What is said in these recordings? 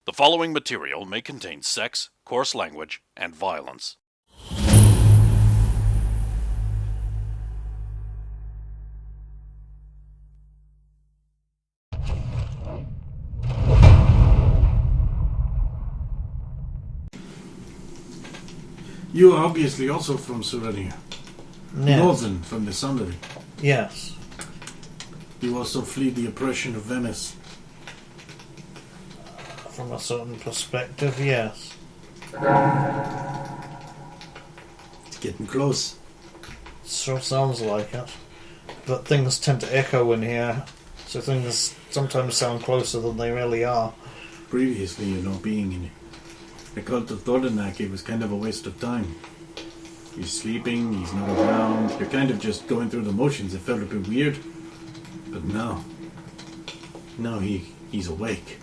The following material may contain sex, coarse language, and violence. You are obviously also from Surania. Yes. Northern, from the sound of it. Yes. You also flee the oppression of Venice. From a certain perspective, yes. It's getting close. Sure sounds like it. But things tend to echo in here, so things sometimes sound closer than they really are. Previously, being in the cult of Thordanak, it was kind of a waste of time. He's sleeping, he's not around, you're kind of just going through the motions. It felt a bit weird. But now he's awake.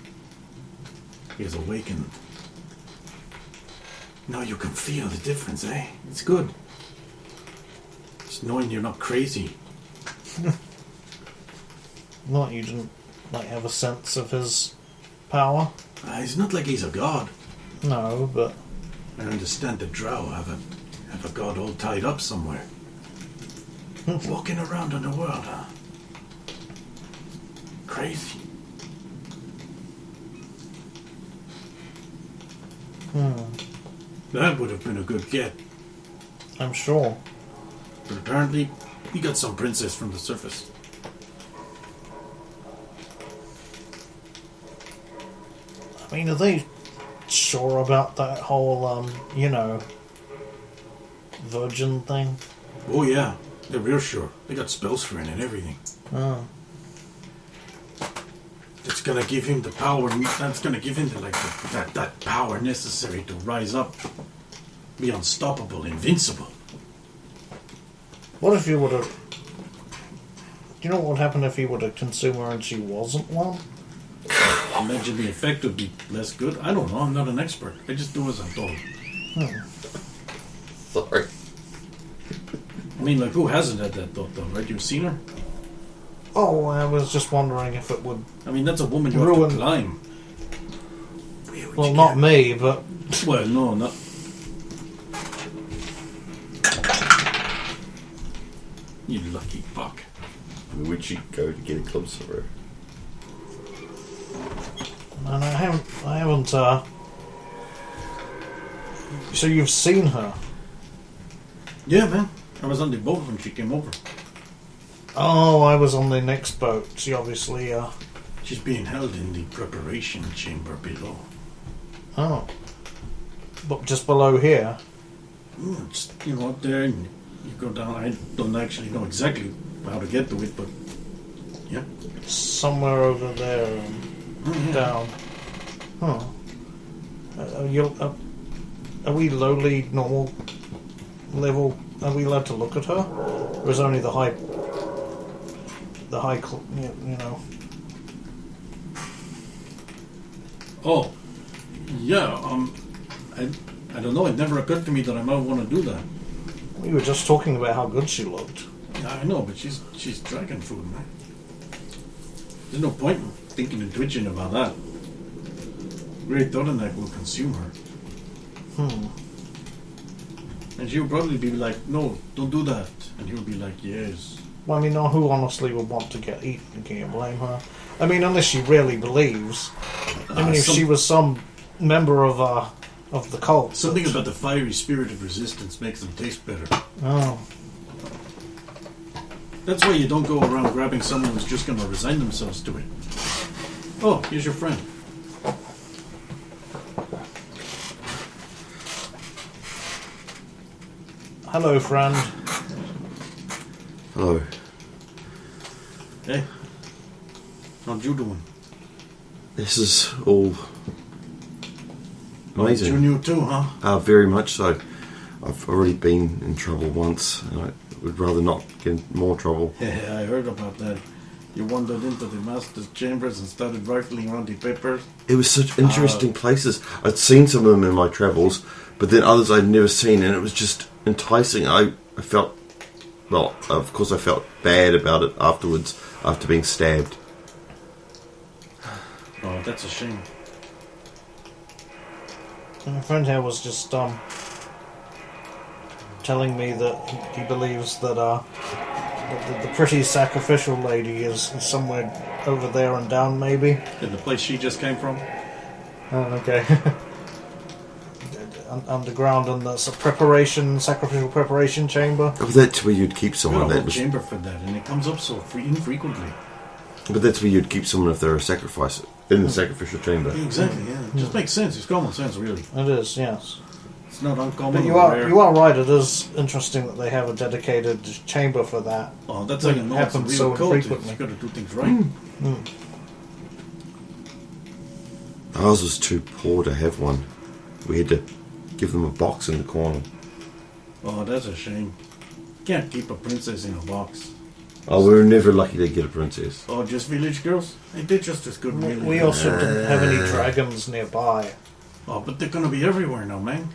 He has awakened. Now you can feel the difference, eh? It's good. Just knowing you're not crazy. Not you didn't have a sense of his power? It's not like he's a god. No, but I understand the drow have a god all tied up somewhere. Walking around in the world, huh? Crazy. That would have been a good get. I'm sure. But apparently, we got some princess from the surface. I mean, are they sure about that whole, virgin thing? Oh yeah, they're real sure. They got spells for it and everything. Oh. It's gonna give him the power. That's gonna give him that power necessary to rise up, be unstoppable, invincible. What if you would have... Do you know what would happen if he would have consumed her and she wasn't one? Imagine the effect would be less good. I don't know. I'm not an expert. I just do as I'm told. Sorry. I mean, like, who hasn't had that thought, though, right? You've seen her? Oh, I was just wondering if it would... I mean, that's a woman you ruin... have to climb. Well, not me, but... Well, no, not... You lucky buck. Where'd she go to get closer? And I haven't, So you've seen her? Yeah, man. I was on the boat when she came over. Oh, I was on the next boat. She obviously, She's being held in the preparation chamber below. Oh. But just below here? It's, up there and you go down. I don't actually know exactly how to get to it, but... Yeah. Somewhere over there. Down. Huh. Are we lowly, normal level? Are we allowed to look at her? Or is only the high, Oh. Yeah, I don't know. It never occurred to me that I might want to do that. We were just talking about how good she looked. I know, but she's dragon food, man. There's no point in thinking and twitching about that. Great Thordanak will consume her. And she'll probably be like, no, don't do that. And he'll be like, yes. Well, I mean, who honestly would want to get eaten? Can you blame her? I mean, unless she really believes. I mean, if she was some member of the cult. Something about the fiery spirit of resistance makes them taste better. Oh. That's why you don't go around grabbing someone who's just going to resign themselves to it. Oh, here's your friend. Hello, friend. Hello. Hey. How'd you doing? This is all amazing. You knew too, huh? Very much so. I've already been in trouble once, and I would rather not get in more trouble. Yeah, I heard about that. You wandered into the master's chambers and started rifling around the papers. It was such interesting places. I'd seen some of them in my travels, but then others I'd never seen, and it was just enticing. I felt, well, of course I felt bad about it afterwards, after being stabbed. Oh, that's a shame. My friend here was just telling me that he believes that the pretty sacrificial lady is somewhere over there and down, maybe. In the place she just came from? Oh, okay. Underground in the sacrificial preparation chamber. Oh, that's where you'd keep We've someone. got a That whole was, chamber for that, and it comes up so infrequently. but that's where you'd keep someone if they're a sacrifice in the sacrificial chamber. Exactly, yeah. It just makes sense. It's common sense, really. It is, yes. It's not uncommon. But or rare. you are right. It is interesting that they have a dedicated chamber for that. Oh, that's how you know it's a happens real so cult. infrequently. You've got to do things right. Ours was too poor to have one. We had to give them a box in the corner. Oh, that's a shame. Can't keep a princess in a box. Oh, we were never lucky to get a princess. Oh, just village girls? They did just as good, really. We also didn't have any dragons nearby. Oh, but they're going to be everywhere now, man.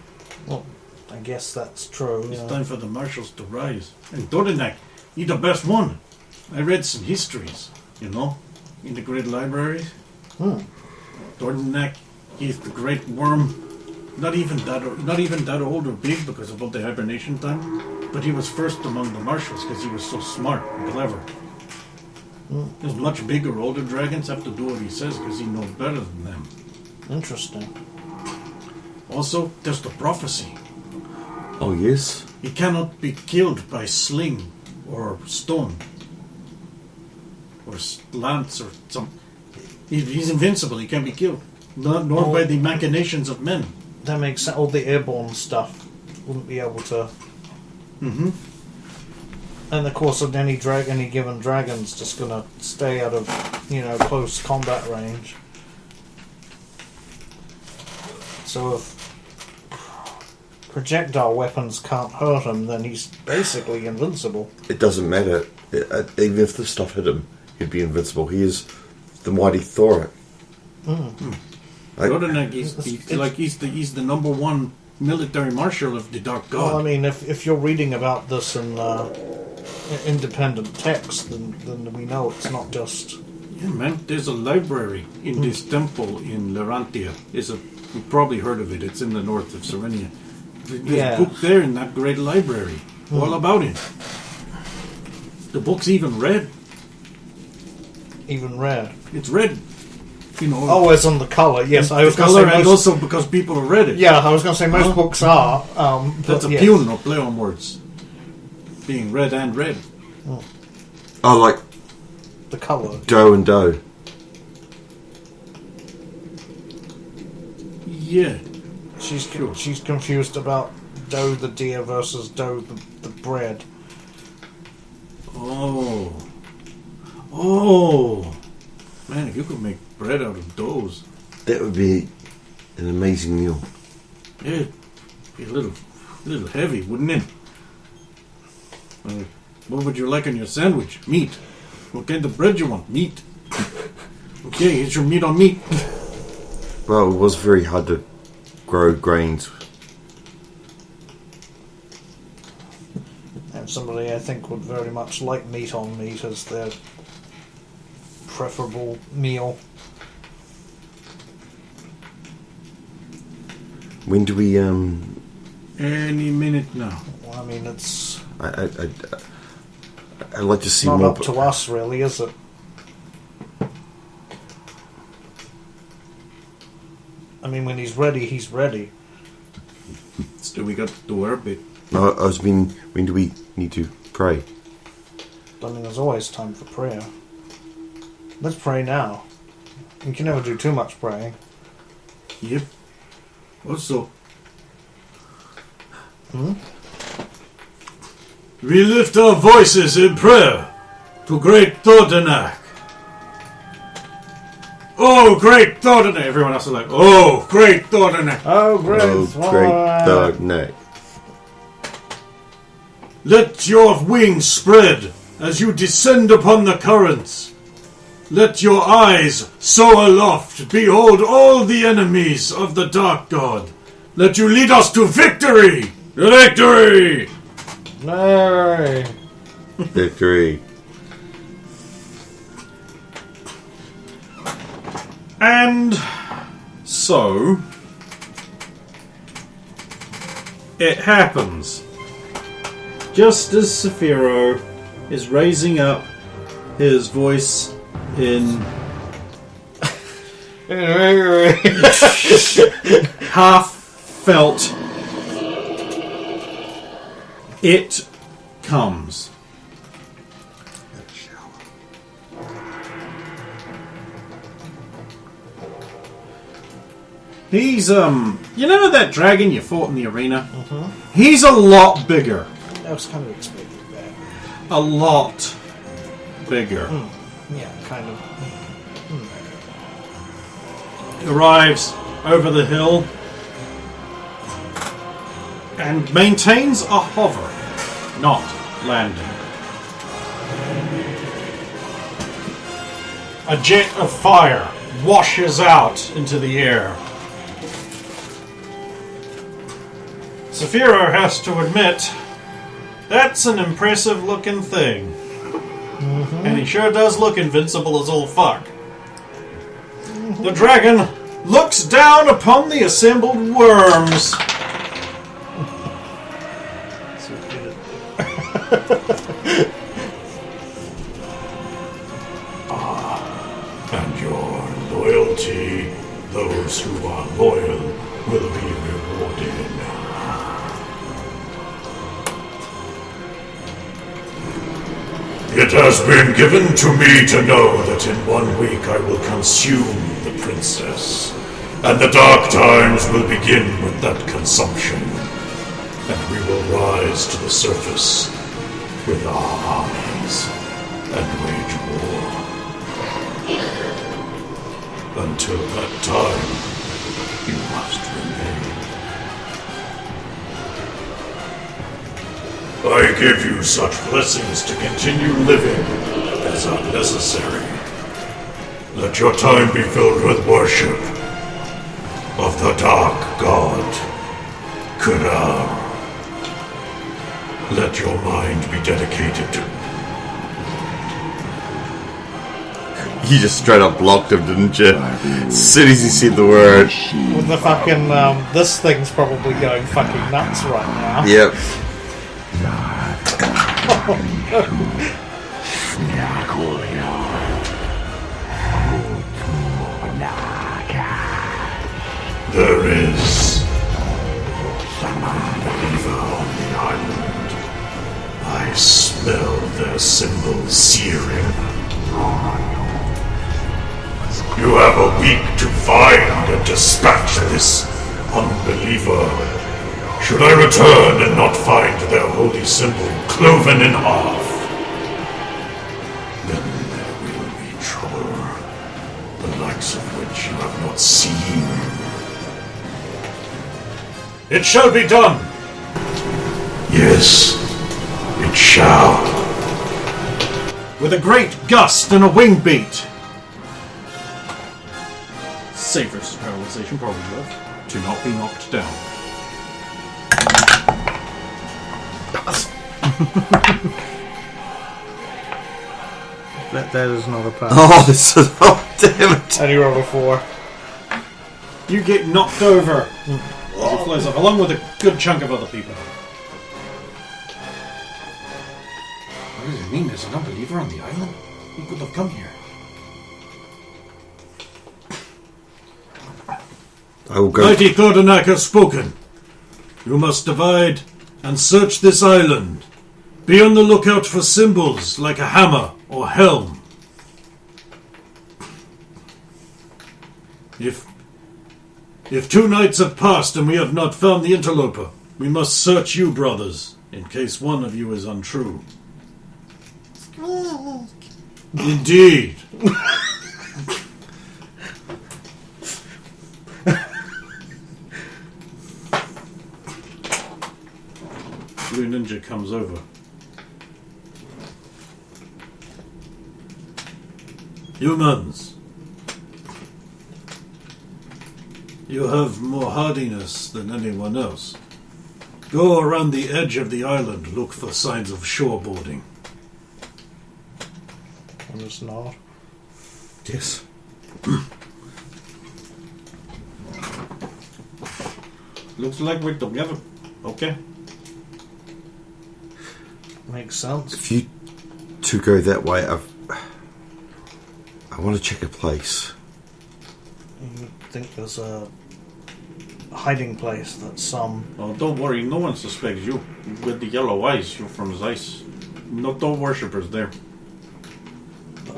Well, I guess that's true. It's Yeah. time for the marshals to rise. And Dordenak, he's the best one. I read some histories, in the great libraries. Dordenak, he's the great worm. Not even that old or big because of all the hibernation time, but he was first among the marshals because he was so smart and clever. Those much bigger, older dragons have to do what he says because he knows better than them. Interesting. Also, there's the prophecy. Oh, yes? He cannot be killed by sling or stone or lance or some. He's invincible. He can't be killed, nor by the machinations of men. That makes sense. All the airborne stuff wouldn't be able to. Mm-hmm. And of course, any given dragon's just gonna stay out of close combat range. So if projectile weapons can't hurt him, then he's basically invincible. It doesn't matter. Even if the stuff hit him, he'd be invincible. He is the mighty Thor. Rodenak, he's the number one military marshal of the Dark God. Well, I mean, if you're reading about this in independent text, then we know it's not just. Yeah, man. There's a library in this temple in Larantia. You've probably heard of it. It's in the north of Serenia. There's a book there in that great library, all about him. The book's even red. Even red. It's red. Oh, it's on the color. Yes, I was the going to color, say and most. also because people have read it. Yeah, I was going to say most books are. That's a yes. pun or play on words. Being red and red. Oh, like The color. doe and doe. Yeah. She's confused about dough the deer versus dough the bread. Oh. Man, if you could make bread out of doughs. That would be an amazing meal. Yeah, it'd be a little heavy, wouldn't it? What would you like on your sandwich? Meat. What kind of bread you want? Meat. Okay, it's your meat on meat. Well, it was very hard to grow grains. And somebody I think would very much like meat on meat as their preferable meal. When do we Any minute now. Well, I mean, it's I'd like to see not more. up to us, really, is it? I mean, when he's ready, he's ready. Still, we got to do our bit. No, I was meaning, when do we need to pray? I mean, there's always time for prayer. Let's pray now. You can never do too much praying. Yep. Also, we lift our voices in prayer to great Dordenak. Oh, great Dordenak! Everyone else is like, oh, great Dordenak! Oh, great! Oh, great dog neck. Let your wings spread as you descend upon the currents. Let your eyes soar aloft, behold all the enemies of the Dark God. Let you lead us to victory! Victory! No! Victory. And so, it happens. Just as Saphiro is raising up his voice in half felt, it comes. He's, you know that dragon you fought in the arena? Mm-hmm. He's a lot bigger. I was kind of expecting that. A lot bigger. Yeah, kind of. Arrives over the hill and maintains a hover, not landing. A jet of fire washes out into the air. Saphiro has to admit, that's an impressive looking thing. Mm-hmm. And he sure does look invincible as all fuck. The dragon looks down upon the assembled worms. And your loyalty, those who are loyal will be rewarded. It has been given to me to know that in 1 week I will consume the princess, and the dark times will begin with that consumption, and we will rise to the surface with our armies and wage war. Until that time, you must remain. I give you such blessings to continue living as are necessary. Let your time be filled with worship of the Dark God, Kunar. Let your mind be dedicated to... You just straight up blocked him, didn't you? As soon as you said the word. With the fucking, this thing's probably going fucking nuts right now. Yep. There is someone believer on the island. I smell their symbol searing. You have a week to find and dispatch this unbeliever. Should I return and not find their holy symbol cloven in half, then there will be trouble, the likes of which you have not seen. It shall be done! Yes, it shall. With a great gust and a wing beat. Save versus paralyzation, probably worth, to not be knocked down. That is not a pass. Oh, damn it. And he rolled a 4. You get knocked over as it flies off, along with a good chunk of other people. What does it mean? There's an unbeliever on the island? Who could have come here? I will go. Mighty Thordanak has spoken. You must divide and search this island. Be on the lookout for symbols like a hammer or helm. If 2 nights have passed and we have not found the interloper, we must search you, brothers, in case one of you is untrue. Indeed. Blue Ninja comes over. Humans, you have more hardiness than anyone else. Go around the edge of the island, look for signs of shoreboarding. I'm just not. Yes. Looks like we're together. Okay. Makes sense. If you two go that way, I want to check a place. You think there's a hiding place that some... Oh, don't worry. No one suspects you. With the yellow eyes, you're from Zeiss. No worshippers there.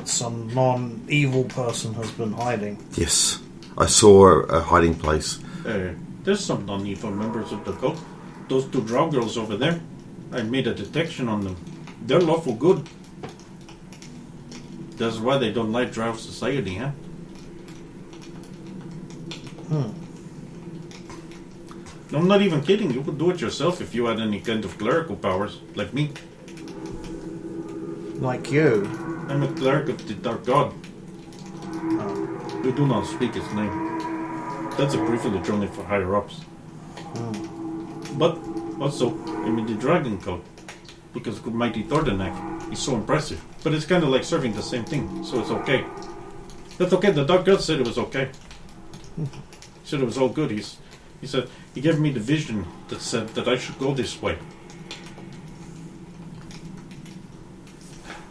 that some non-evil person has been hiding. Yes. I saw a hiding place. There's some non-evil members of the cult. Those two drow girls over there. I made a detection on them. They're lawful good. That's why they don't like drow society, huh? I'm not even kidding. You could do it yourself if you had any kind of clerical powers, like me. Like you? I'm a cleric of the Dark God. Oh. We do not speak his name. That's a privilege only for higher-ups. But also, I'm in the Dragon Cult. Because of mighty Thordanak. He's so impressive. But it's kind of like serving the same thing, so it's okay. That's okay. The Dark God said it was okay. He said it was all good. He said he gave me the vision that said that I should go this way.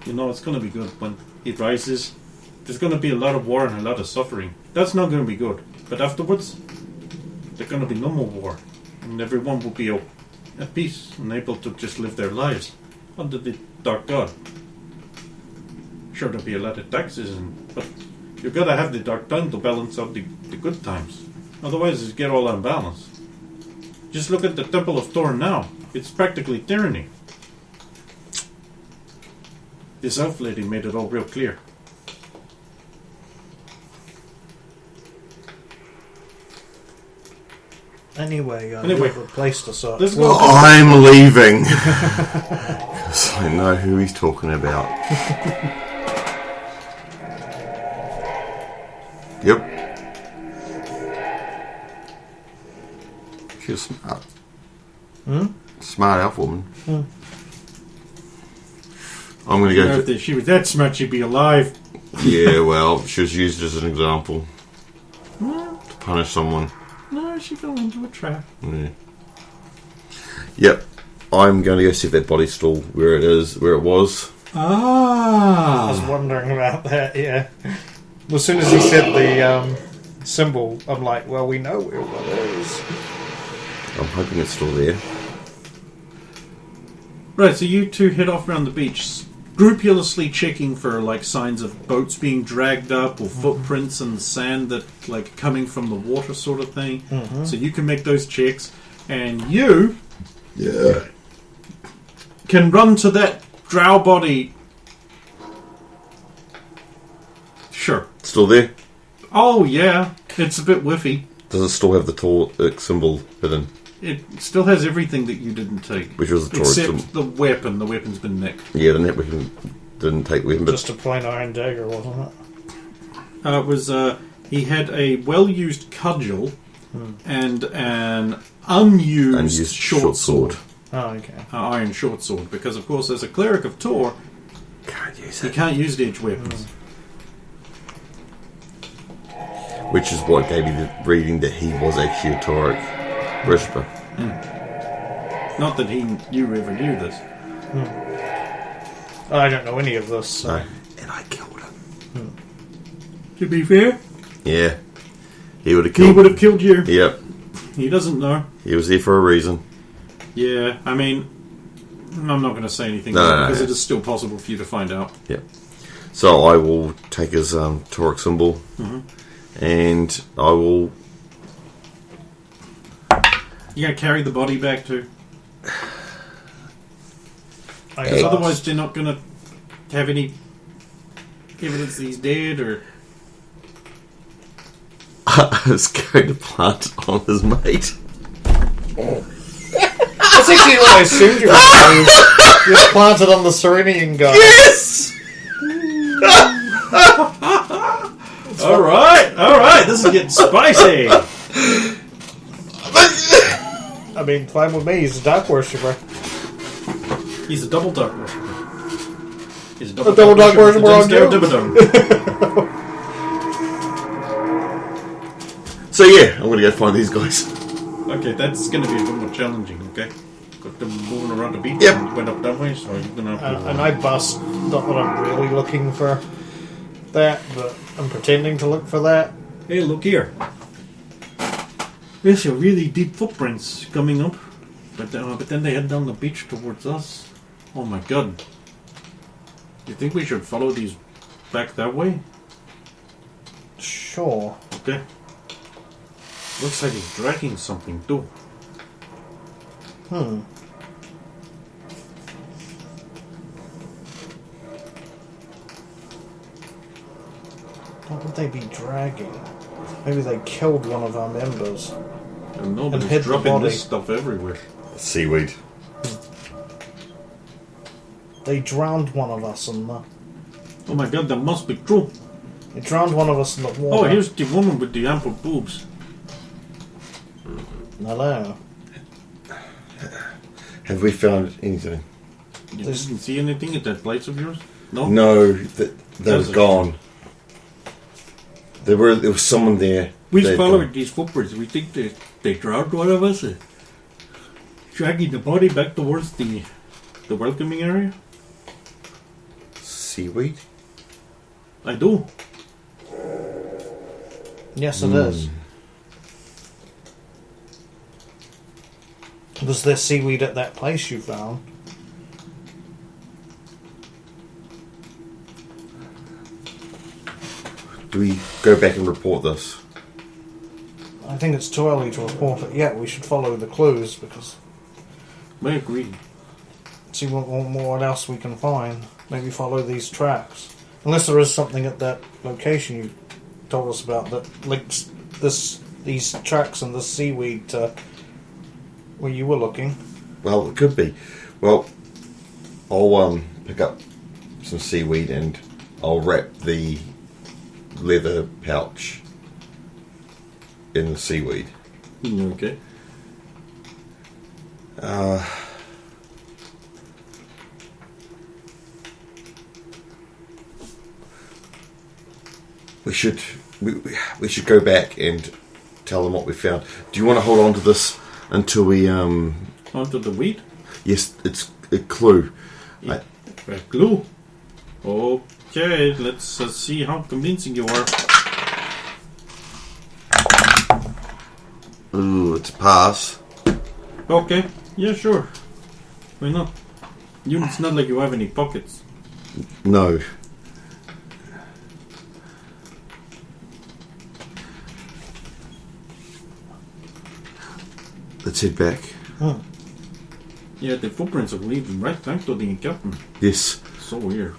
You know, it's going to be good when it rises. There's going to be a lot of war and a lot of suffering. That's not going to be good. But afterwards, there's going to be no more war. And everyone will be at peace and able to just live their lives under the Dark God. Sure, there'll be a lot of taxes, but you've got to have the Dark Time to balance out the good times. Otherwise, it's get all unbalanced. Just look at the Temple of Thor now. It's practically tyranny. This elf lady made it all real clear. Anyway, we have a place to search. Let's go. I'm leaving. Because I know who he's talking about. Yep. She was smart. Smart elf woman. I'm going to go... If she was that smart, she'd be alive. Yeah, well, she was used as an example. To punish someone. No, she fell into a trap. Yeah. Yep. I'm going to go see if that body's still where it was. I was wondering about that, yeah. As soon as he said the symbol, I'm like, well, we know where one is. I'm hoping it's still there. Right, so you two head off around the beach, scrupulously checking for like signs of boats being dragged up or footprints in the sand that like coming from the water sort of thing. So you can make those checks, and you can run to that drow body. Sure. Still there? Oh yeah, it's a bit whiffy. Does it still have the Tauric symbol hidden? It still has everything that you didn't take. Which was the Tauric symbol? Except the weapon. The weapon's been nicked. Yeah, the net weapon didn't take the weapon. Just a plain iron dagger, wasn't it? It was, he had a well-used cudgel and an unused short sword. Oh, okay. Iron short sword. Because, of course, as a cleric of Tor, he can't use edge weapons. Which is what gave me the reading that he was actually a Tauric worshipper. Not that you ever knew this. I don't know any of this. So. No. And I killed him. To be fair, Yeah. He would have killed you. Yep. He doesn't know. He was there for a reason. Yeah, I mean, I'm not going to say anything because it is still possible for you to find out. Yep. So I will take his Tauric symbol and I will... You going to carry the body back too? Because otherwise they're not going to have any evidence that he's dead or... I was going to plant on his mate. That's actually what I assumed you were saying. You just planted on the Serenian guy. Yes! Alright, this is getting spicy. I mean, fine with me. He's a dark worshipper. He's a double dark worshipper. He's a double dark worshipper on you. So yeah, I'm going to go find these guys. Okay, that's going to be a bit more challenging, okay? Got them moving around the beach Yep. and went up that way, so you're going to have to... And I bust, not that I'm really looking for that, but I'm pretending to look for that. Hey, look here. There's a really deep footprints coming up. But then they head down the beach towards us. Oh my god. You think we should follow these back that way? Sure. Okay. Looks like he's dragging something too. What would they be dragging? Maybe they killed one of our members. I don't know, but And he's hid the dropping body. this stuff everywhere. Seaweed. They drowned one of us in the... Oh my god, that must be true. They drowned one of us in the Oh, water. here's the woman with the ample boobs. Hello. Have we found anything? You There's- didn't see anything at that place of yours? No? No, that was There's a- gone. There was someone there. We They'd followed gone. these footprints. We think they drowned one of us. Dragging the body back towards the welcoming area? Seaweed? I do. Yes, it is. Was there seaweed at that place you found? Do we go back and report this? I think it's too early to report it yet. We should follow the clues because I agree. see what else we can find. Maybe follow these tracks. Unless there is something at that location you told us about that links these tracks and this seaweed to where you were looking. Well, it could be. Well, I'll pick up some seaweed and I'll wrap the leather pouch in the seaweed. Okay. We should go back and tell them what we found. Do you want to hold on to this until we Onto the wheat? Yes, it's a clue. A glue. Okay, let's see how convincing you are. Ooh, it's a pass. Okay, yeah, sure. Why not? It's not like you have any pockets. No. Let's head back. Yeah, the footprints are leading right back to the encampment. Yes. So weird.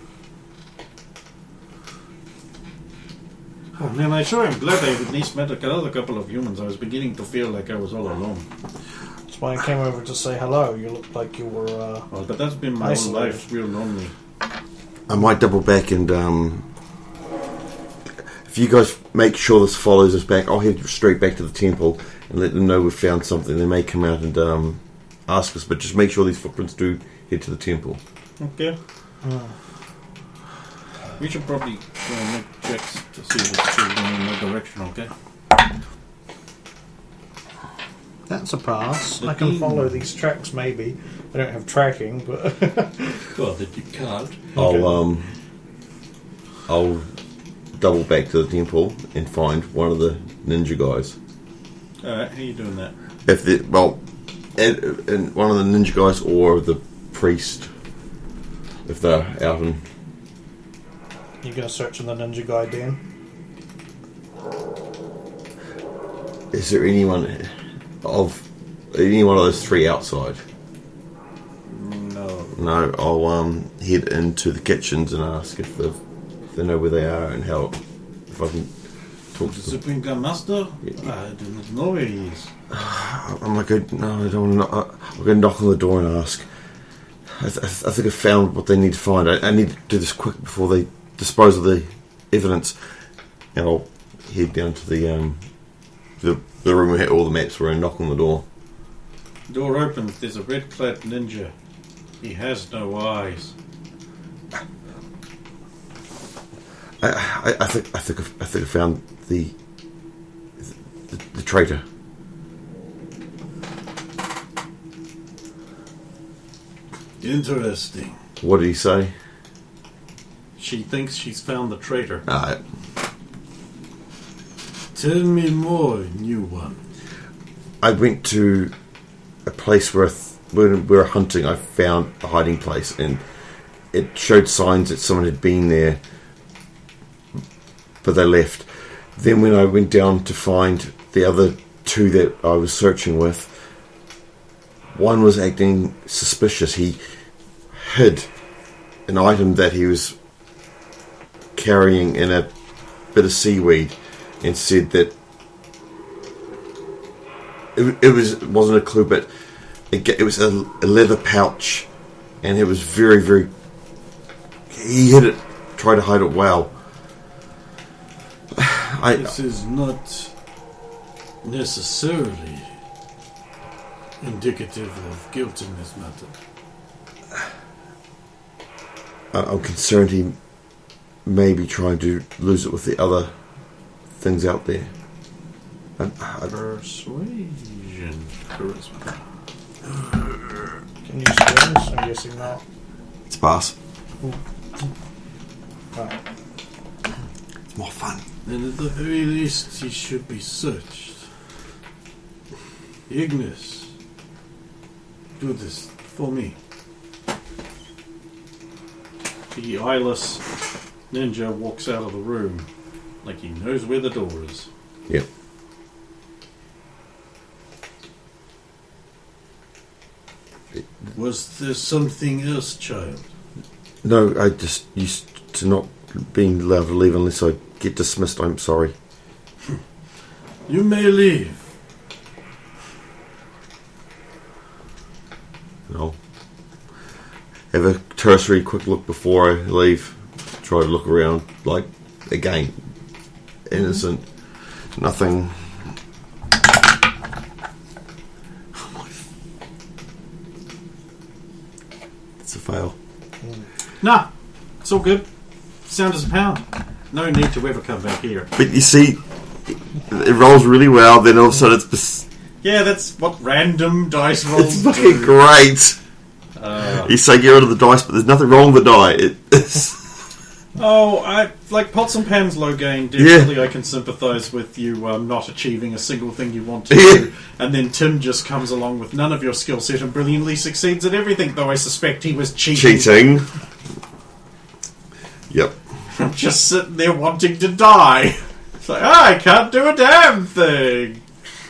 Oh man, I sure am glad I at least met a couple of humans. I was beginning to feel like I was all alone. That's why I came over to say hello. You looked like you were. Well, but that's been my whole Isolated. life, real lonely. I might double back and if you guys make sure this follows us back, I'll head straight back to the temple and let them know we've found something. They may come out and ask us, but just make sure these footprints do head to the temple. Okay. We should probably go and make checks to see if it's still going in that direction, okay? That's a pass. I can follow these tracks. Maybe I don't have tracking, but Well, that you can't. I'll double back to the temple and find one of the ninja guys. Alright, how you doing that? If they and one of the ninja guys or the priest, if they're out in. you're gonna search in the ninja guide, Dan. Is there any one of those three outside? No. No, I'll head into the kitchens and ask if they know where they are and how if I can talk The to them. Supreme Grand Master? I do not know where he is. I'm like, no, I don't want to. I'm going to knock on the door and ask. I think I found what they need to find. I need to do this quick before they dispose of the evidence, and I'll head down to the room where all the maps were and knock on the door. Door opens. There's a red-clad ninja. He has no eyes. I think I found the traitor. Interesting. What did he say? She thinks she's found the traitor. Tell me more, new one. I went to a place where when we were hunting, I found a hiding place, and it showed signs that someone had been there, but they left. Then when I went down to find the other two that I was searching with, one was acting suspicious. He hid an item that he was carrying in a bit of seaweed and said that it wasn't a clue, but it was a leather pouch, and it was very, very... He hid it, tried to hide it well. This is not necessarily indicative of guilt in this matter. I'm concerned he may be trying to lose it with the other things out there. Persuasion. Charisma. Can you spell this? I'm guessing not. It's pass. Right. It's more fun. Then at the very least, he should be searched. Ignis, do this for me. The eyeless ninja walks out of the room like he knows where the door is. Yep. Was there something else, child? No, I just used to not being allowed to leave unless I get dismissed. I'm sorry. You may leave. I'll have a cursory quick look before I leave. Try to look around, like, again, innocent, nothing. It's a fail. Nah, it's all good. Sound as a pound. No need to ever come back here. But you see, it rolls really well, then all of a sudden it's... Yeah, that's what random dice rolls It's fucking do. great. You say get rid of the dice, but there's nothing wrong with the die. I like pots and pans low gain. Definitely, I can sympathise with you not achieving a single thing you want to do, and then Tim just comes along with none of your skill set and brilliantly succeeds at everything. Though I suspect he was cheating. Yep. I'm just sitting there wanting to die. It's like, I can't do a damn thing.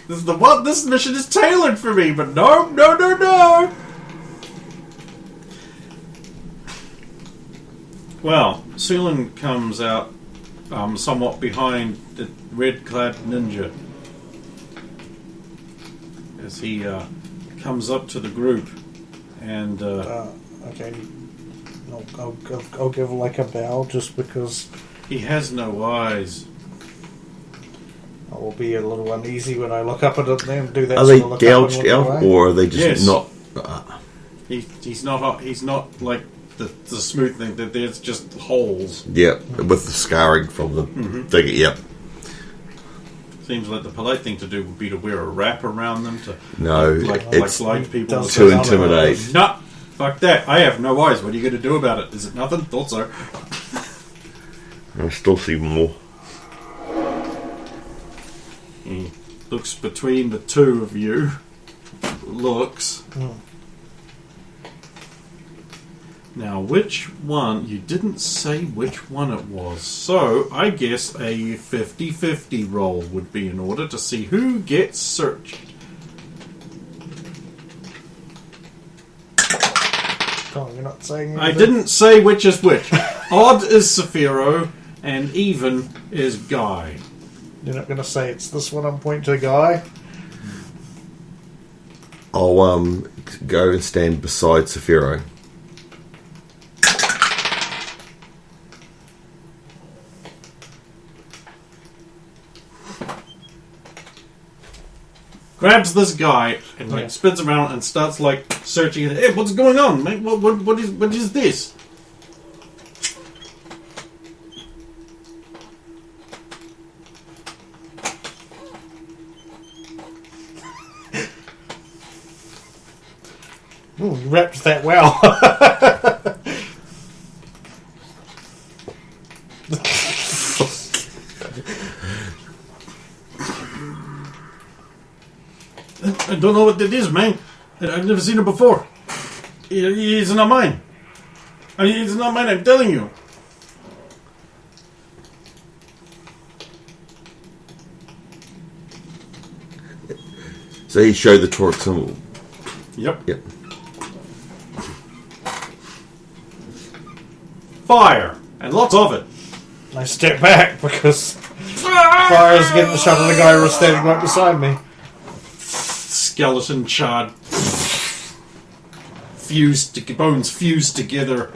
This mission is tailored for me, but no. Well, Sulan comes out somewhat behind the red-clad ninja as he comes up to the group and... Okay. I'll give like a bow just because... He has no eyes. I will be a little uneasy when I look up at them and do that. Are they gouged out, or are they just Yes. not... He's not like the smooth thing. There's just holes. Yep, with the scarring from the thing. Yep. Seems like the polite thing to do would be to wear a wrap around them to it's blind people. to intimidate. No, fuck that. I have no eyes. What are you going to do about it? Is it nothing? Thought so. I still see more. He looks between the two of you. Looks. Now, which one? You didn't say which one it was. So, I guess a 50-50 roll would be in order to see who gets searched. Oh, you're not saying anything? I didn't say which is which. Odd is Saphiro, and even is Guy. You're not going to say it's this one I'm pointing to a guy? I'll go and stand beside Saphiro. Grabs this guy and spins around and starts searching. Hey, what's going on, mate? What is this? Ooh, you wrapped that well. I don't know what that is, man. I've never seen it before. It's not mine. It's not mine, I'm telling you. So he showed the torque symbol. Yep. Yep. Fire! And lots of it. I step back because fire is getting the shot of the guy who's standing right beside me. Skeleton charred. Bones fused together.